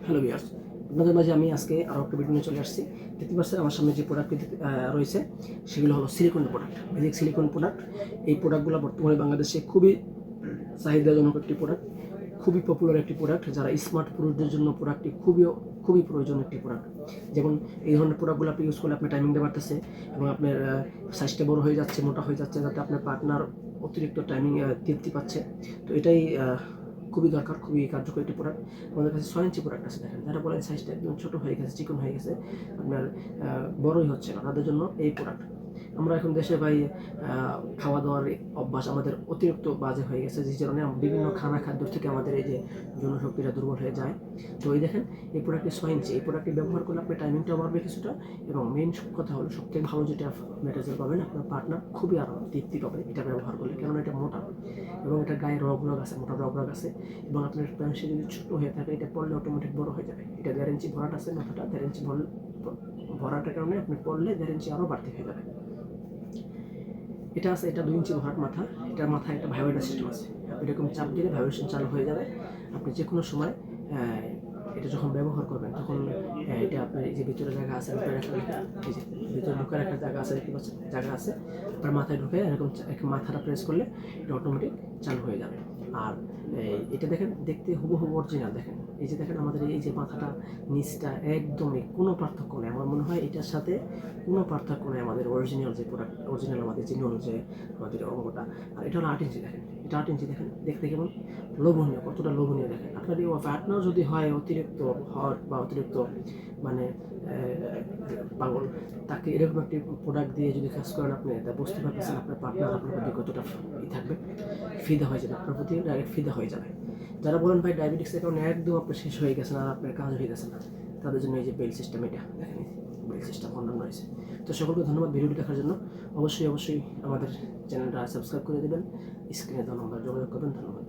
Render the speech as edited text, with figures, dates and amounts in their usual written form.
Hello viewers, আপনাদের মাঝে আমি আজকে আরও একটা ভিডিও নিয়ে চলে আসছি। দেখতে পাচ্ছেন আমার সামনে যে প্রোডাক্টটি রয়েছে সেগুলো হলো সিলিকনের প্রোডাক্ট, বেসিক সিলিকন প্রোডাক্ট। এই প্রোডাক্টগুলো বর্তমানে বাংলাদেশে খুবই চাহিদাজনক একটি প্রোডাক্ট, খুবই পপুলার একটি প্রোডাক্ট, যারা স্মার্ট পুরুষদের জন্য প্রোডাক্টটি খুবই প্রয়োজনীয় একটি প্রোডাক্ট। যেমন এই ধরনের প্রোডাক্টগুলো আপনি ইউজ করলে আপনার টাইমিংটা বাড়তেছে এবং আপনার সাইজটা বড় হয়ে যাচ্ছে, মোটা হয়ে যাচ্ছে, যাতে আপনার পার্টনার অতিরিক্ত টাইমিং তৃপ্তি পাচ্ছে। তো এটাই খুবই দরকার, খুবই কার্যকরী একটি প্রোডাক্ট। আমাদের কাছে 6 ইঞ্চি প্রোডাক্ট আছে। দেখেন, যারা বলেন সাইজটা একদম ছোটো হয়ে গেছে, চিকন হয়ে গেছে, আপনার বড়ই হচ্ছে না, তাদের জন্য এই প্রোডাক্ট। আমরা এখন দেশে ভাই খাওয়া দাওয়ার অভ্যাস আমাদের অতিরিক্ত বাজে হয়ে গেছে, যে কারণে বিভিন্ন খাদ্য থেকে আমাদের এই যে জনশক্তিটা দুর্বল হয়ে যায়। তো এই দেখেন, এই প্রোডাক্টটি 6 ইঞ্চি। এই প্রোডাক্টটি ব্যবহার করলে আপনার টাইমিংটাও বাড়বে কিছুটা, এবং মেইন কথা হলো সবথেকে ভালো যেটা রেজাল্ট পাবেন, আপনার পার্টনার খুবই আরও তৃপ্তি পাবে এটা ব্যবহার করলে, কেননা এটা মোটা এবং এটা গায়ে রগ আছে, মোটা রগ আছে। এবং আপনার প্যান্ট যদি ছোটো হয়ে থাকে, এটা পরলে অটোমেটিক বড় হয়ে যাবে। এটা 1.5 ইঞ্চি ভরাট আছে, মাথাটা 1.5 ইঞ্চি ভরাটের কারণে আপনি পরলে 1.5 ইঞ্চি আরও বাড়তি হয়ে যাবে। এটা আছে, এটা 2 ইঞ্চি ভরাট মাথা। এটার মাথায় একটা ভাইব্রেটর সিস্টেম আছে, এরকম চাপ দিলে ভাইব্রেশন চালু হয়ে যাবে। আপনি যে কোনো সময় এটা যখন ব্যবহার করবেন তখন এটা আপনার এই যে ভিতরে জায়গা আছে, এই যে ভিতরে ঢুকার একটা জায়গা আছে, দেখতে পাচ্ছেন জায়গা আছে, আপনার মাথায় ঢুকে এরকম মাথাটা প্রেস করলে এটা অটোমেটিক চালু হয়ে যাবে। আর এটা দেখেন, দেখতে হুবহু অরিজিনাল। দেখেন, এই যে দেখেন আমাদের এই যে মাথাটা, নিচটা একদমই কোনো পার্থক্য নেই। আমার মনে হয় এটার সাথে কোনো পার্থক্য নেই আমাদের অরিজিনাল যে প্রোডাক্ট, অরিজিনাল আমাদের জিনিয়াল যে আমাদের অঙ্গটা। আর এটা হলো 8 ইঞ্চি। দেখেন, এটা 8 ইঞ্চি। দেখেন দেখতে কেমন লোভনীয়, কতটা লোভনীয়। দেখেন, আপনার এই পার্টনার যদি হয় অতিরিক্ত হট বা অতিরিক্ত মানে পাগল, তাকে এরকম একটি প্রোডাক্ট দিয়ে যদি কাজ করেন আপনি, তা বুঝতে পারতেছেন আপনার পার্টনার আপনার প্রতি কতটা থাকবে, ফিদা হয়ে যাবে, আপনার প্রতি ডাইরেক্ট ফিদা হয়ে যাবে। যারা বলেন ভাই ডায়াবেটিক্সের কারণে একদম আপনার শেষ হয়ে গেছে আর আপনার কাজ হয়ে গেছে না, তাদের জন্য এই যে বেল সিস্টেম, এটা দেখেন বেল সিস্টেম অন্যান্য রয়েছে। তো সকলকে ধন্যবাদ ভিডিওটি দেখার জন্য। অবশ্যই আমাদের চ্যানেলটা সাবস্ক্রাইব করে দেবেন, স্ক্রিনে দেওয়া নাম্বার যোগাযোগ করবেন। ধন্যবাদ।